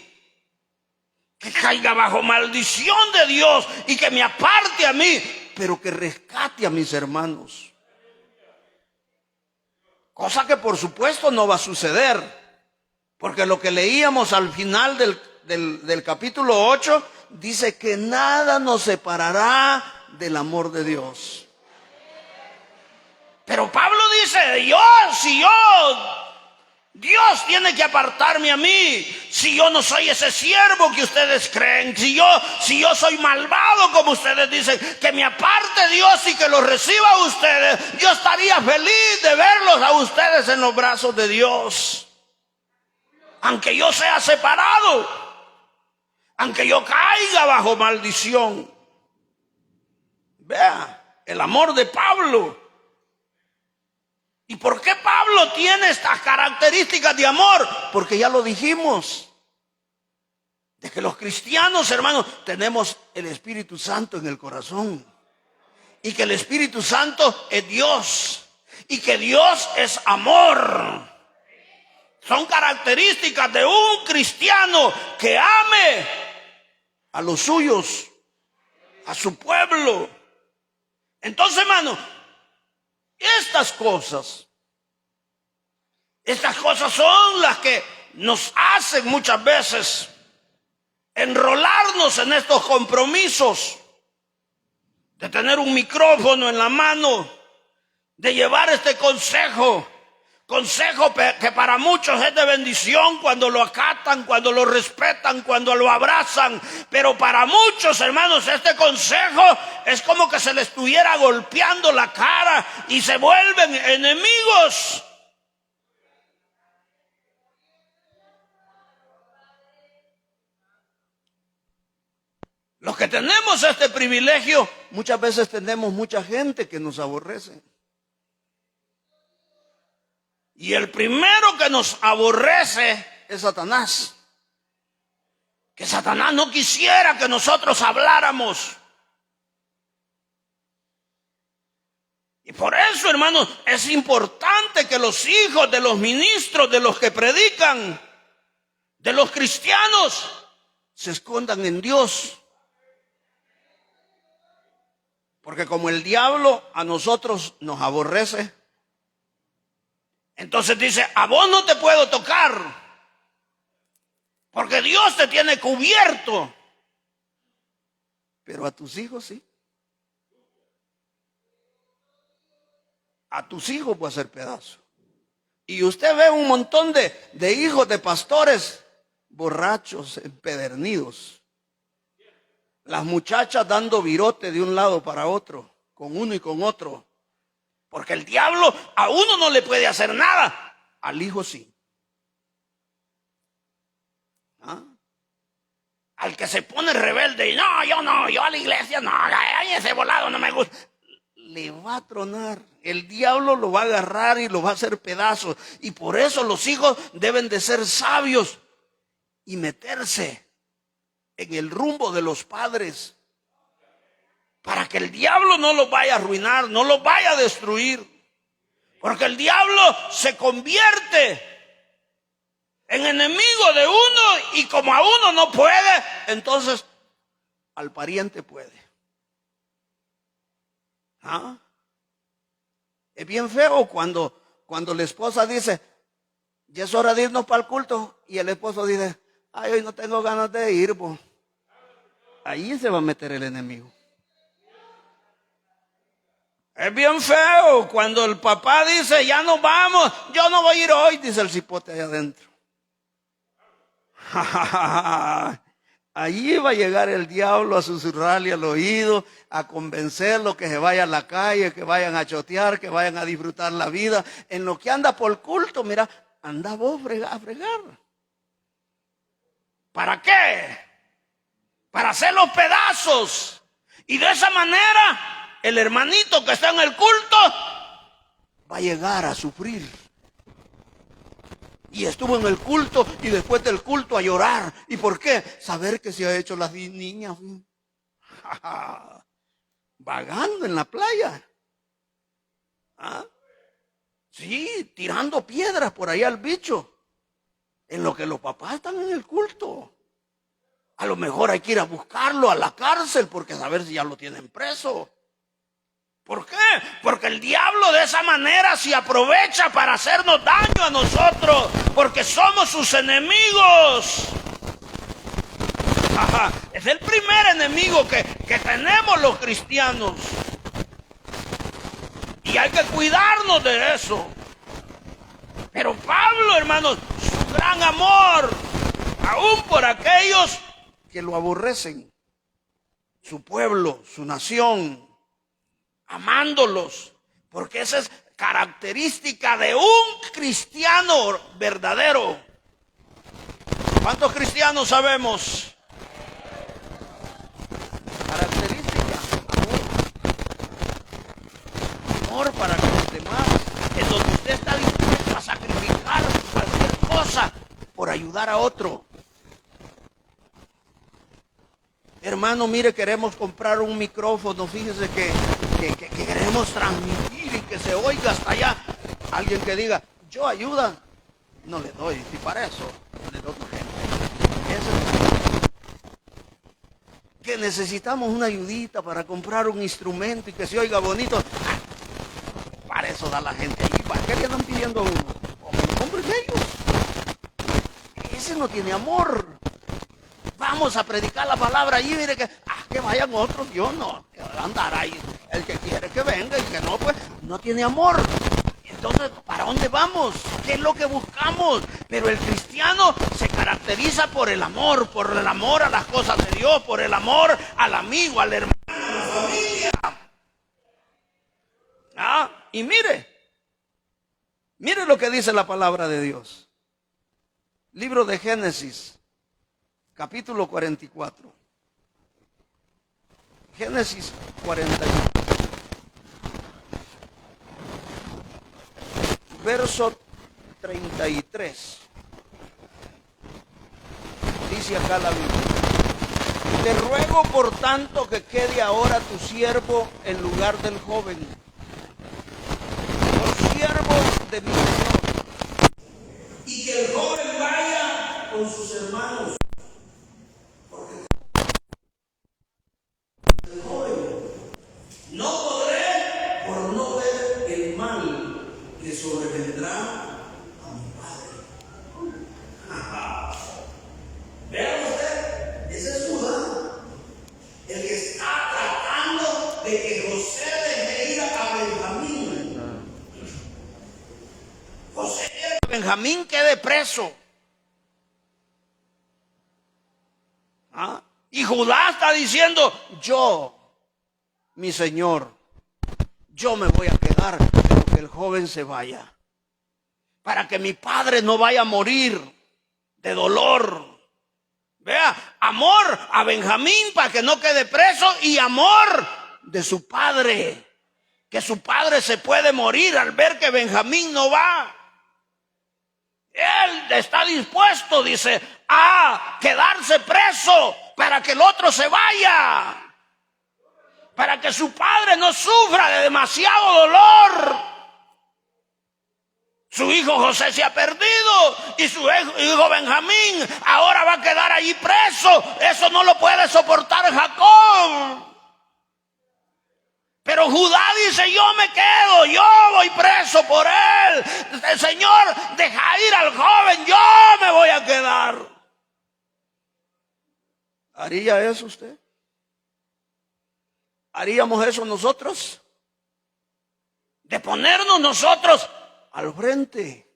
que caiga bajo maldición de Dios y que me aparte a mí, pero que rescate a mis hermanos. Cosa que por supuesto no va a suceder, porque lo que leíamos al final del capítulo 8 dice que nada nos separará del amor de Dios. Pero Pablo dice, Dios tiene que apartarme a mí, si yo no soy ese siervo que ustedes creen, si yo soy malvado como ustedes dicen, que me aparte Dios y que los reciba a ustedes, yo estaría feliz de verlos a ustedes en los brazos de Dios. Aunque yo sea separado, aunque yo caiga bajo maldición. Vea, el amor de Pablo. ¿Y por qué Pablo tiene estas características de amor? Porque ya lo dijimos, de que los cristianos, hermanos, tenemos el Espíritu Santo en el corazón. Y que el Espíritu Santo es Dios. Y que Dios es amor. Son características de un cristiano que ame a los suyos, a su pueblo. Entonces, hermano, estas cosas son las que nos hacen muchas veces enrolarnos en estos compromisos de tener un micrófono en la mano, de llevar este consejo que para muchos es de bendición cuando lo acatan, cuando lo respetan, cuando lo abrazan. Pero para muchos, hermanos, este consejo es como que se les estuviera golpeando la cara y se vuelven enemigos. Los que tenemos este privilegio, muchas veces tenemos mucha gente que nos aborrece. Y el primero que nos aborrece es Satanás. Que Satanás no quisiera que nosotros habláramos. Y por eso, hermanos, es importante que los hijos de los ministros, de los que predican, de los cristianos, se escondan en Dios. Porque como el diablo a nosotros nos aborrece, entonces dice, a vos no te puedo tocar, porque Dios te tiene cubierto. Pero a tus hijos sí. A tus hijos va a hacer pedazo. Y usted ve un montón de hijos de pastores borrachos, empedernidos. Las muchachas dando virote de un lado para otro, con uno y con otro. Porque el diablo a uno no le puede hacer nada, al hijo sí. ¿Ah? Al que se pone rebelde y no, yo a la iglesia no, ese volado no me gusta. Le va a tronar, el diablo lo va a agarrar y lo va a hacer pedazos. Y por eso los hijos deben de ser sabios y meterse en el rumbo de los padres, para que el diablo no los vaya a arruinar, no los vaya a destruir. Porque el diablo se convierte en enemigo de uno, y como a uno no puede, entonces al pariente puede. ¿Ah? Es bien feo cuando la esposa dice, ya es hora de irnos para el culto, y el esposo dice, ay, hoy no tengo ganas de ir, pues. Ahí se va a meter el enemigo. Es bien feo cuando el papá dice, ya nos vamos, yo no voy a ir hoy, dice el cipote allá adentro. Allí va a llegar el diablo a susurrarle al oído, a convencerlo que se vaya a la calle, que vayan a chotear, que vayan a disfrutar la vida. En lo que anda por culto, mira, anda vos a fregar. ¿Para qué? Para hacer los pedazos. Y de esa manera, el hermanito que está en el culto va a llegar a sufrir. Y estuvo en el culto y después del culto a llorar. ¿Y por qué? Saber que se ha hecho las niñas vagando en la playa. ¿Ah? Sí, tirando piedras por ahí al bicho. En lo que los papás están en el culto. A lo mejor hay que ir a buscarlo a la cárcel, porque a saber si ya lo tienen preso. ¿Por qué? Porque el diablo de esa manera se aprovecha para hacernos daño a nosotros, porque somos sus enemigos. Es el primer enemigo que tenemos los cristianos. Y hay que cuidarnos de eso. Pero Pablo, hermanos, su gran amor, aún por aquellos que lo aborrecen, su pueblo, su nación, amándolos, porque esa es característica de un cristiano verdadero. ¿Cuántos cristianos sabemos? Característica, amor para los demás, en donde usted está dispuesto a sacrificar cualquier cosa por ayudar a otro. Hermano, mire, queremos comprar un micrófono, fíjese que queremos transmitir y que se oiga hasta allá. Alguien que diga, yo ayuda, no le doy, y para eso le doy a otra gente. Eso es que necesitamos una ayudita para comprar un instrumento y que se oiga bonito. Para eso da la gente ahí. ¿Para qué le andan pidiendo a uno? Compren ellos. Ese no tiene amor. Vamos a predicar la palabra allí, mire que vayan otros, yo no, que va a andar ahí. El que quiere que venga y que no, pues no tiene amor. Entonces, ¿para dónde vamos? ¿Qué es lo que buscamos? Pero el cristiano se caracteriza por el amor a las cosas de Dios, por el amor al amigo, al hermano, a la familia. Y mire lo que dice la palabra de Dios. Libro de Génesis. Capítulo 44. Génesis 41. Verso 33. Dice acá la Biblia: te ruego por tanto que quede ahora tu siervo en lugar del joven, por siervo de mi Señor, y que el joven vaya con sus hermanos. Benjamín quede preso. ¿Ah? Y Judá está diciendo, yo, mi señor, yo me voy a quedar, pero que el joven se vaya, para que mi padre no vaya a morir de dolor. Vea, amor a Benjamín para que no quede preso, y amor de su padre, que su padre se puede morir al ver que Benjamín no va. Él está dispuesto, dice, a quedarse preso para que el otro se vaya, para que su padre no sufra de demasiado dolor. Su hijo José se ha perdido y su hijo Benjamín ahora va a quedar allí preso. Eso no lo puede soportar Jacob. Pero Judá dice, yo me quedo, yo voy preso por él. El Señor, deja ir al joven, yo me voy a quedar. ¿Haría eso usted? ¿Haríamos eso nosotros? De ponernos nosotros al frente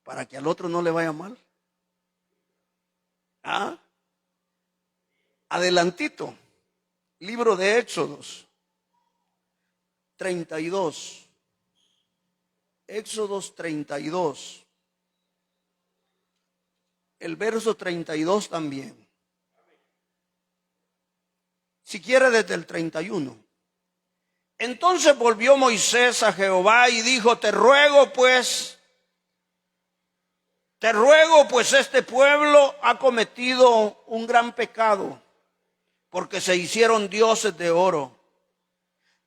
para que al otro no le vaya mal. ¿Ah? Adelantito, libro de Éxodos 32. Éxodos 32. El verso 32 también. Si quiere desde el 31. Entonces volvió Moisés a Jehová y dijo, te ruego pues este pueblo ha cometido un gran pecado, porque se hicieron dioses de oro.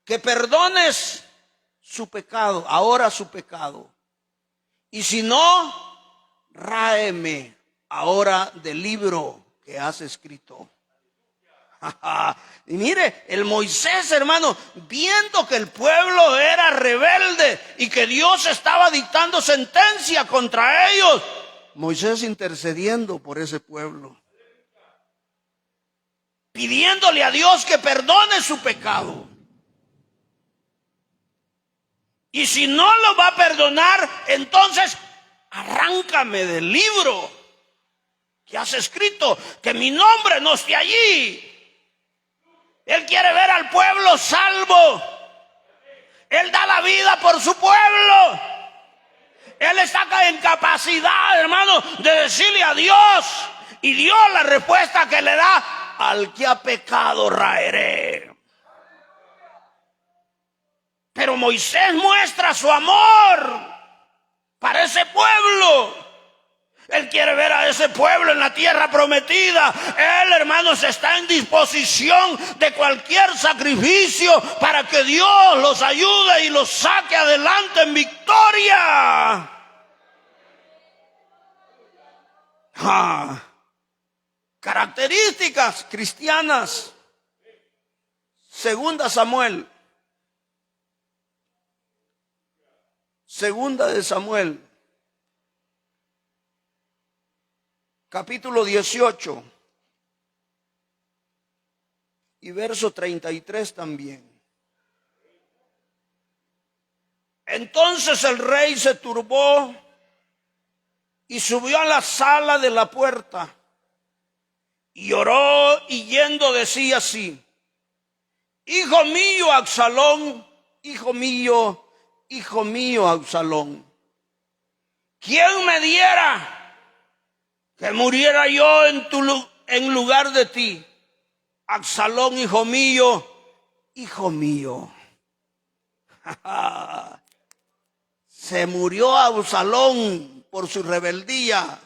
Que perdones su pecado, ahora su pecado. Y si no, ráeme ahora del libro que has escrito. Y mire, el Moisés, hermano, viendo que el pueblo era rebelde y que Dios estaba dictando sentencia contra ellos, Moisés intercediendo por ese pueblo, pidiéndole a Dios que perdone su pecado. Y si no lo va a perdonar, entonces arráncame del libro que has escrito, que mi nombre no esté allí. Él quiere ver al pueblo salvo. Él da la vida por su pueblo. Él está en capacidad, hermano, de decirle a Dios. Y Dios la respuesta que le da: al que ha pecado raeré. Pero Moisés muestra su amor para ese pueblo. Él quiere ver a ese pueblo en la tierra prometida. Él, hermanos, está en disposición de cualquier sacrificio para que Dios los ayude y los saque adelante en victoria. Características cristianas. Segunda de Samuel, capítulo 18 y verso 33 también. Entonces el rey se turbó y subió a la sala de la puerta y oró, y yendo decía así: hijo mío Absalón, hijo mío Absalón, ¿quién me diera que muriera yo en lugar de ti? Absalón, hijo mío. Se murió Absalón por su rebeldía,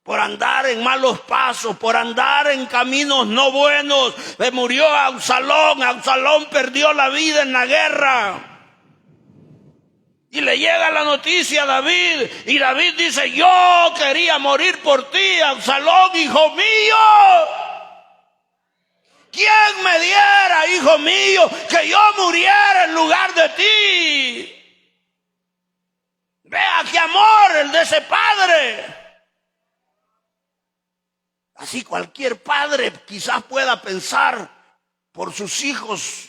por andar en malos pasos, por andar en caminos no buenos. Se murió Absalón. Absalón perdió la vida en la guerra. Y le llega la noticia a David, y David dice: yo quería morir por ti, Absalón, hijo mío. ¿Quién me diera, hijo mío, que yo muriera en lugar de ti? Vea qué amor el de ese padre. Así cualquier padre quizás pueda pensar por sus hijos.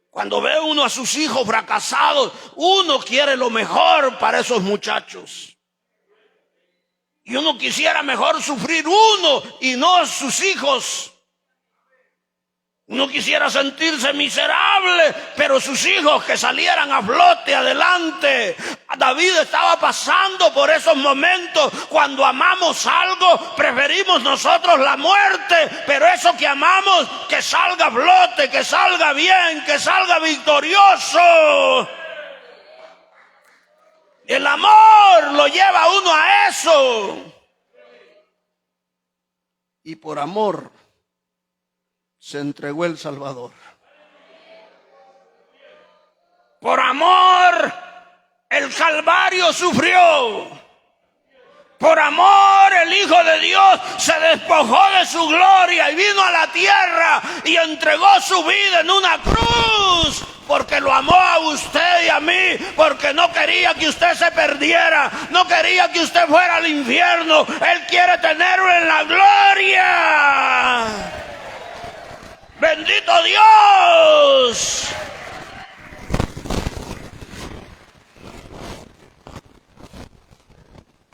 Cuando ve uno a sus hijos fracasados, uno quiere lo mejor para esos muchachos. Y uno quisiera mejor sufrir uno y no sus hijos. Uno quisiera sentirse miserable, pero sus hijos que salieran a flote adelante. David estaba pasando por esos momentos. Cuando amamos algo, preferimos nosotros la muerte, pero eso que amamos, que salga a flote, que salga bien, que salga victorioso. El amor lo lleva a uno a eso. Y por amor se entregó el Salvador. Por amor, el Calvario sufrió. Por amor, el Hijo de Dios se despojó de su gloria y vino a la tierra y entregó su vida en una cruz. Porque lo amó a usted y a mí, porque no quería que usted se perdiera, no quería que usted fuera al infierno. Él quiere tenerlo en la gloria. ¡Bendito Dios!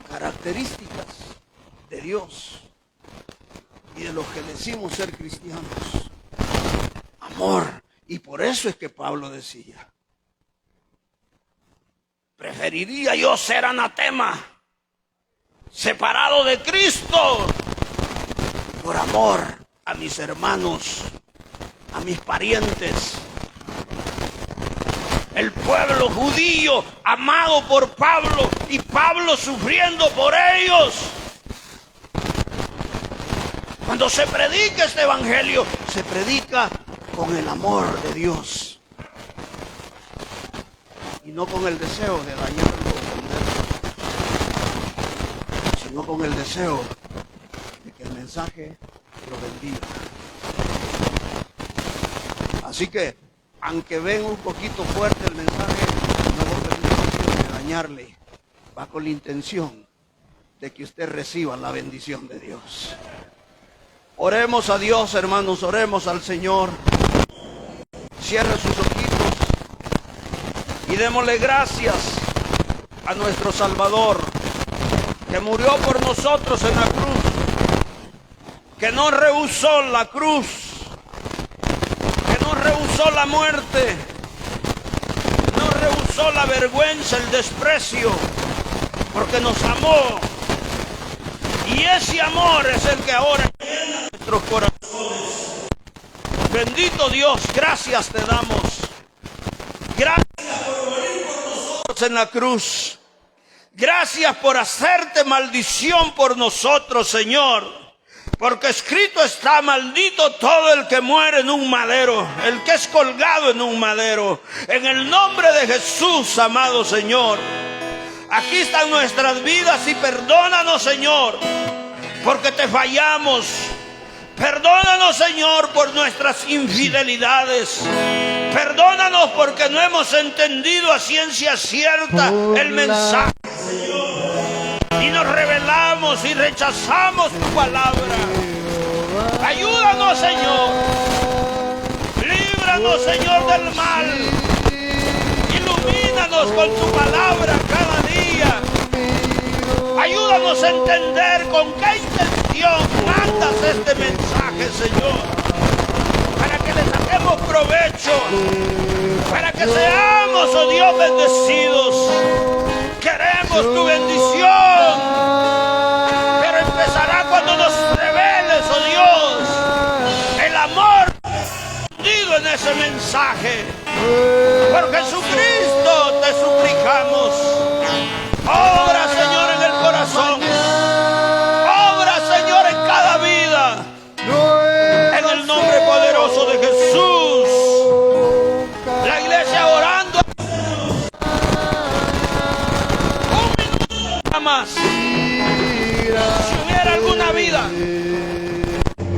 Características de Dios y de los que decimos ser cristianos. Amor. Y por eso es que Pablo decía: preferiría yo ser anatema, separado de Cristo, por amor a mis hermanos, a mis parientes. El pueblo judío amado por Pablo y Pablo sufriendo por ellos. Cuando se predica este evangelio, se predica con el amor de Dios y no con el deseo de dañarlo o ofenderlo, sino con el deseo de que el mensaje lo bendiga. Así que, aunque ven un poquito fuerte el mensaje, no va con la intención de dañarle, va con la intención de que usted reciba la bendición de Dios. Oremos a Dios, hermanos, oremos al Señor. Cierre sus ojitos y démosle gracias a nuestro Salvador, que murió por nosotros en la cruz, que no rehusó la cruz, que no rehusó la muerte, no rehusó la vergüenza, el desprecio, porque nos amó. Y ese amor es el que ahora llena nuestros corazones. Bendito Dios, gracias te damos. Gracias por morir por nosotros en la cruz. Gracias por hacerte maldición por nosotros, Señor. Porque escrito está: maldito todo el que muere en un madero, el que es colgado en un madero. En el nombre de Jesús, amado Señor, aquí están nuestras vidas y perdónanos, Señor, porque te fallamos. Perdónanos, Señor, por nuestras infidelidades. Perdónanos porque no hemos entendido a ciencia cierta el mensaje, Señor. Y nos rebelamos y rechazamos tu palabra. Ayúdanos, Señor. Líbranos, Señor, del mal. Ilumínanos con tu palabra cada día. Ayúdanos a entender con qué intención mandas este mensaje, Señor, para que le saquemos provecho, para que seamos, oh Dios, bendecidos. Queremos tu bendición, pero empezará cuando nos reveles, oh Dios, el amor escondido en ese mensaje. Por Jesucristo te suplicamos. Obra, Señor, en el corazón. Obra, Señor, en cada vida. En el nombre poderoso de Jesús. La iglesia orando. Un minuto nada más. Si hubiera alguna vida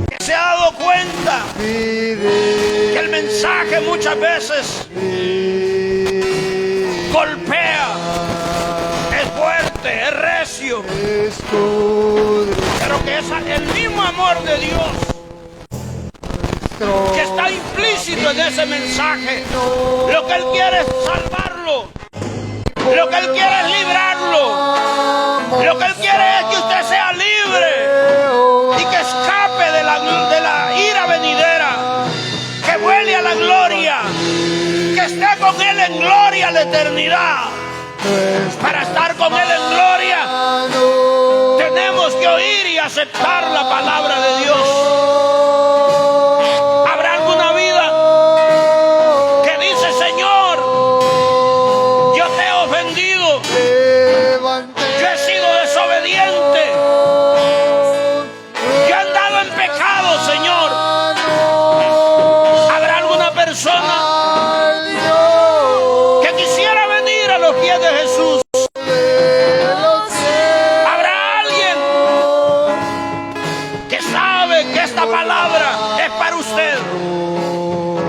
que se ha dado cuenta que el mensaje muchas veces golpea, es fuerte, es recio, pero que es el mismo amor de Dios que está va implícito en ese mensaje. Lo que Él quiere es salvarlo. Lo que Él quiere es librarlo. Lo que Él quiere es que usted sea libre y que escape de la ira venidera, que vuele a la gloria, que esté con Él en gloria a la eternidad. Para estar con Él en gloria, tenemos que oír y aceptar la palabra de Dios. ¿Habrá alguna vida que dice: Señor, yo te he ofendido, yo he sido desobediente, yo he andado en pecado, Señor? ¿Habrá alguna persona que quisiera venir a los pies de Jesús? ¿Habrá alguien que sabe que esta palabra es para usted?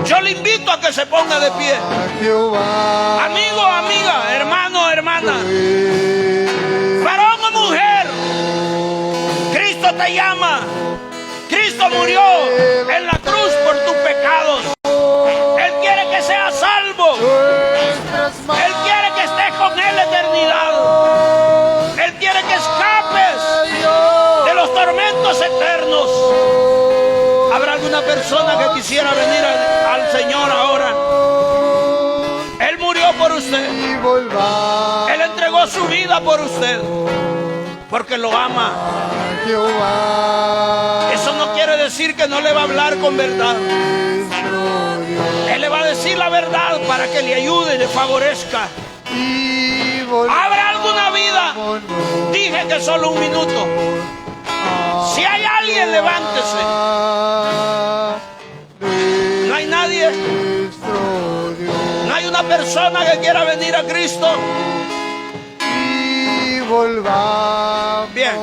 Yo le invito a que se ponga de pie. Amigo, amiga, hermano, hermana, varón o mujer, Cristo te llama. Cristo murió en la cruz por tus pecados. Él quiere que seas salvo. Él quiere que estés con Él la eternidad. Él quiere que escapes de los tormentos eternos. ¿Habrá alguna persona que quisiera venir al Señor ahora? Él murió por usted. Él entregó su vida por usted, porque lo ama. Eso no quiere decir que no le va a hablar con verdad. Él le va a decir la verdad para que le ayude y le favorezca. ¿Habrá alguna vida? Dije que solo un minuto. Si hay alguien, levántese. ¿No hay nadie? ¿No hay una persona que quiera venir a Cristo? Bien.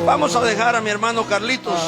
Vamos a dejar a mi hermano Carlitos